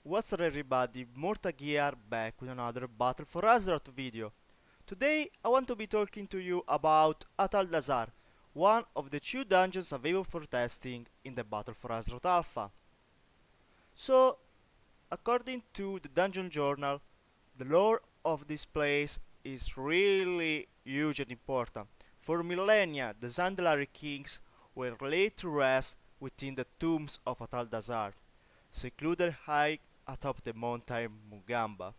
What's up everybody, Murtag here back with another Battle for Azeroth video. Today I want to be talking to you about Atal'Dazar, one of the 2 dungeons available for testing in the Battle for Azeroth Alpha. So, according to the dungeon journal, the lore of this place is really huge and important. For millennia, the Zandalari kings were laid to rest within the tombs of Atal'Dazar, secluded high atop the mountain Mugamba.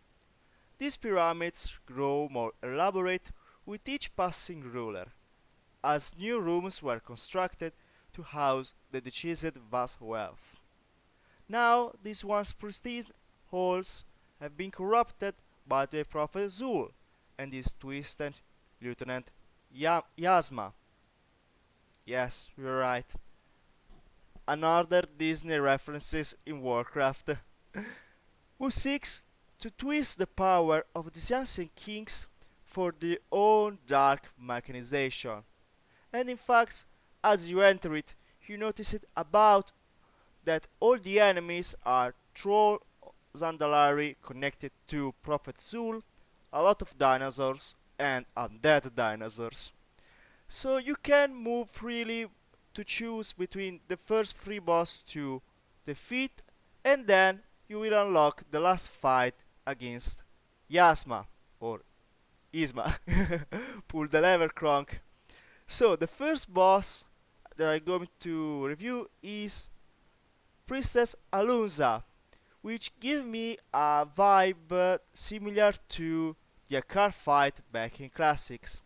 These pyramids grow more elaborate with each passing ruler, as new rooms were constructed to house the deceased vast wealth. Now, these once pristine halls have been corrupted by the prophet Zul and his twisted lieutenant Yasma. Yes, you're right. Another Disney references in Warcraft, who seeks to twist the power of these ancient kings for their own dark mechanization. And in fact, as you enter it, you notice it about that all the enemies are troll Zandalari connected to Prophet Zul, a lot of dinosaurs, and undead dinosaurs. So you can move freely to choose between the first 3 boss to defeat, and then you will unlock the last fight against Yasma or Isma. Pull the lever, Kronk. So the first boss that I'm going to review is Priestess Alunza, which gives me a vibe similar to the Akar fight back in Classics.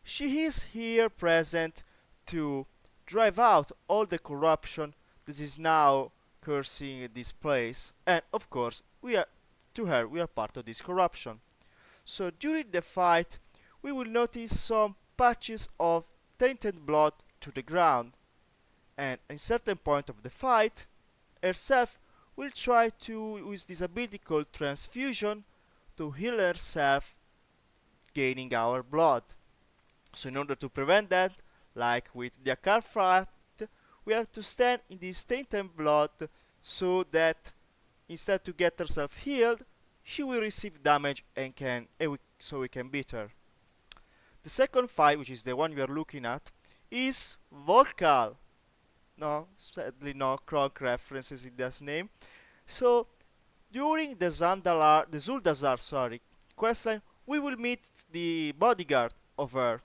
She is here present to drive out all the corruption that is now cursing this place, and of course we are part of this corruption. So during the fight we will notice some patches of tainted blood to the ground, and at a certain point of the fight herself will try to use this ability called transfusion to heal herself, gaining our blood. So in order to prevent that, like with the Akar fight, we have to stand in this tainted blood so that instead to get herself healed, she will receive damage so we can beat her. The second fight, which is the one we are looking at, is Volkal. No, sadly no Kronk references in this name. So during the Zuldazar questline, we will meet the bodyguard of her,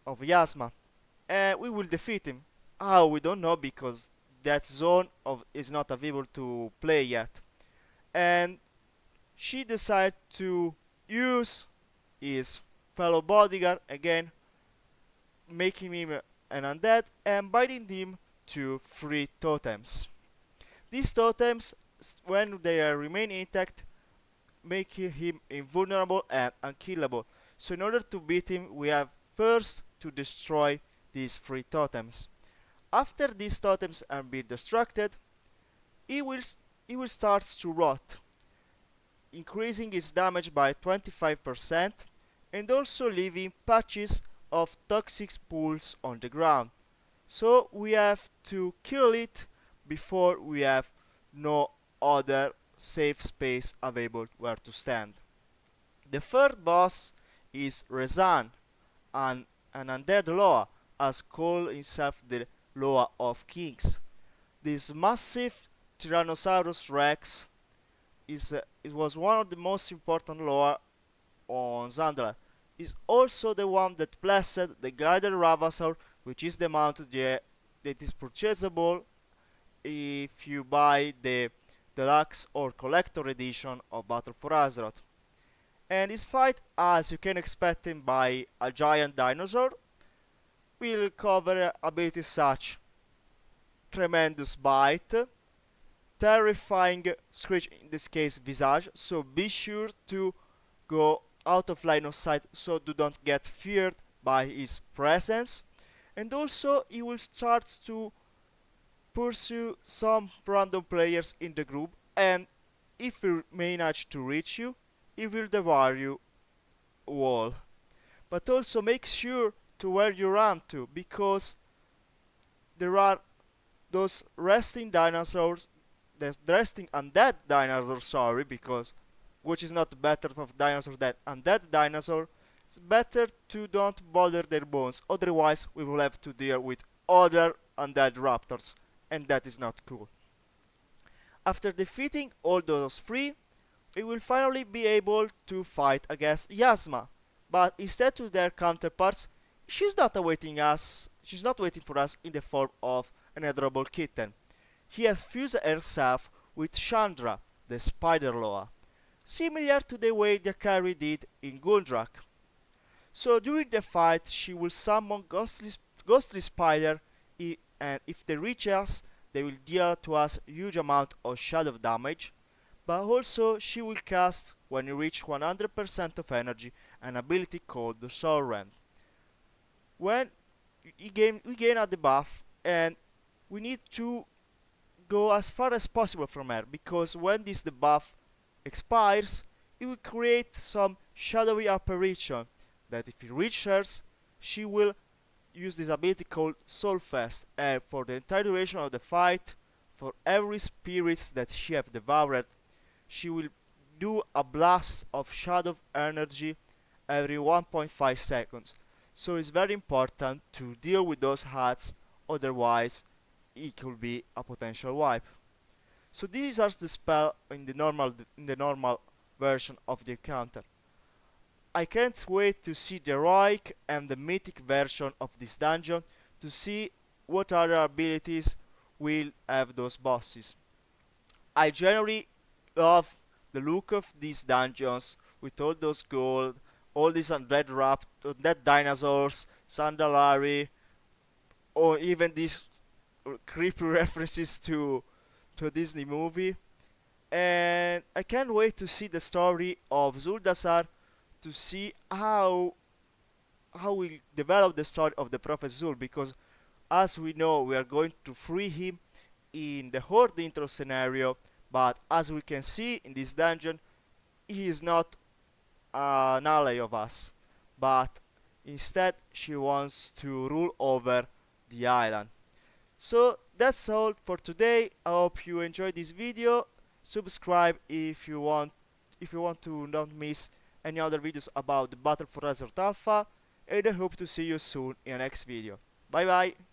of Yasma, and we will defeat him. How, we don't know, because that zone is not available to play yet. And she decided to use his fellow bodyguard again, making him an undead and binding him to 3 totems. These totems, when they remain intact, make him invulnerable and unkillable. So in order to beat him, we have first to destroy these 3 totems. After these totems are being destructed, he will start to rot, increasing his damage by 25% and also leaving patches of toxic pools on the ground. So we have to kill it before we have no other safe space available where to stand. The third boss is Rezan, an undead Loa, as called himself the Loa of Kings. This massive Tyrannosaurus Rex it was one of the most important Loa on Zandalari. Is also the one that blessed the Guided Ravasaur, which is the mount that is purchasable if you buy the deluxe or collector edition of Battle for Azeroth. And this fight, as you can expect him by a giant dinosaur, will cover abilities such Tremendous Bite, Terrifying Screech, in this case Visage, so be sure to go out of line of sight so do not get feared by his presence. And also he will start to pursue some random players in the group, and if he manage to reach you, he will devour you all. But also make sure to where you run to, because there are those resting dinosaurs the resting undead dinosaur, sorry, because which is not better of dinosaur than undead dinosaur, it's better to don't bother their bones, otherwise we will have to deal with other undead raptors, and that is not cool. After defeating all those three, we will finally be able to fight against Yasma, but instead to their counterparts, she's not waiting for us in the form of an adorable kitten. She has fused herself with Chandra, the Spider Loa, similar to the way Yakari did in Gundrak. So during the fight, she will summon ghostly spider, and if they reach us, they will deal to us huge amount of shadow damage. But also, she will cast, when you reach 100% of energy, an ability called the Soul Rend. When we gain a debuff, and we need to go as far as possible from her, because when this debuff expires, it will create some shadowy apparition that if it reaches her, she will use this ability called Soulfest, and for the entire duration of the fight, for every spirit that she have devoured, she will do a blast of shadow energy every 1.5 seconds. So it's very important to deal with those hats, otherwise it could be a potential wipe. So these are the spell in the normal version of the encounter. I can't wait to see the heroic and the mythic version of this dungeon to see what other abilities will have those bosses. I generally love the look of these dungeons with all those gold, all these undead dinosaurs, Sandalari, or even these creepy references to a Disney movie. And I can't wait to see the story of Zuldazar, to see how we develop the story of the Prophet Zul, because as we know, we are going to free him in the Horde intro scenario, but as we can see in this dungeon, he is not an ally of us, but instead she wants to rule over the island. So that's all for today. I hope you enjoyed this video. Subscribe if you want to not miss any other videos about the Battle for Azeroth Alpha, and I hope to see you soon in the next video. Bye bye.